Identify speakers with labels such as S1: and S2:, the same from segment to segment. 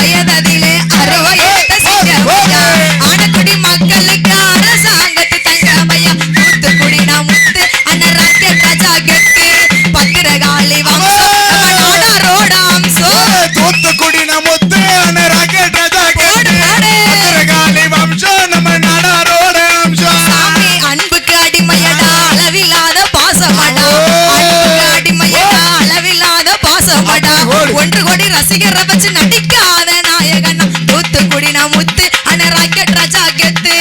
S1: வயதிலே அறுவையத்த சிங்கமையா ஆனக்குடி மக்களுக்கு அரசாங்கத்து தங்கமையா தூத்துக்குடி முத்து அண்ணன் ராக்கெட் ராஜா கெத்து பத்திரகாளி வம்சம் நம்ம நாடாரோட அம்சம்
S2: தூத்துக்குடி முத்து அண்ணன் ராக்கெட் ராஜா கெத்து பத்திரகாளி வம்சம் நம்ம நாடாரோட அம்சம்
S1: சாமி அன்புக்கு அடிமையடா அளவில்லாத பாசமடா அன்புக்கு அடிமையடா அளவில்லாத பாசமடா ஒன்று கோடி ரசிகரை வச்சு நடிக்காத நாயகனா தூத்துக்குடி முத்து அண்ணன் ராக்கெட் ராஜா கெத்து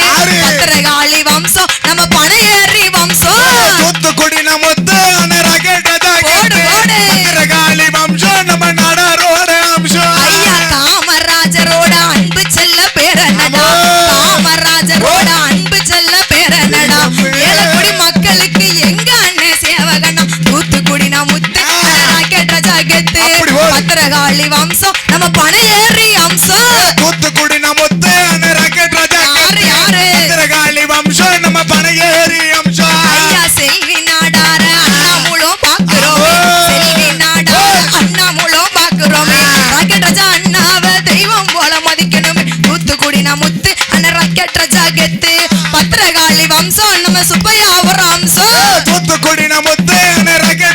S1: பத்திரகாளி வம்சம் நம்ம பனையேறி வம்சம்
S2: தூத்துக்குடி முத்து அண்ணன் ராக்கெட் ராஜா கெத்து பத்திரகாளி வம்சம் நம்ம நாடாரோட அம்சம்
S1: ஐயா காமராஜரோட அன்பு செல்ல பேரனடா காமராஜரோட அன்பு செல்ல பேரனடா ஏலக்குடி மக்களுக்கு எங்க அண்ணன் சேவகனா தூத்துக்குடி முத்து ராக்கெட் ராஜா கெத்து பத்திரகாளி வம்சம் நம்ம பனையேறி அம்சம்
S2: தூத்துக்குடி முத்து அண்ணன் ராக்கெட் ராஜா கெத்து பத்திரகாளி வம்சம் நம்ம பனையேறி அம்சம்
S1: ஐயா செல்வி நாடார அண்ணாமுலம் பாக்குறோமே செல்வி நாடார அண்ணாமுலம் பாக்குறோமே ராக்கெட் ராஜா அண்ணாவை தெய்வம் போல மதிக்கணுமே தூத்துக்குடி முத்து அண்ணன் ராக்கெட் ராஜா கெத்து பத்திரகாளி வம்சம் நம்ம சுப்பையா ஒரு அம்சம்
S2: தூத்துக்குடி முத்து அண்ணன் ராக்கெட்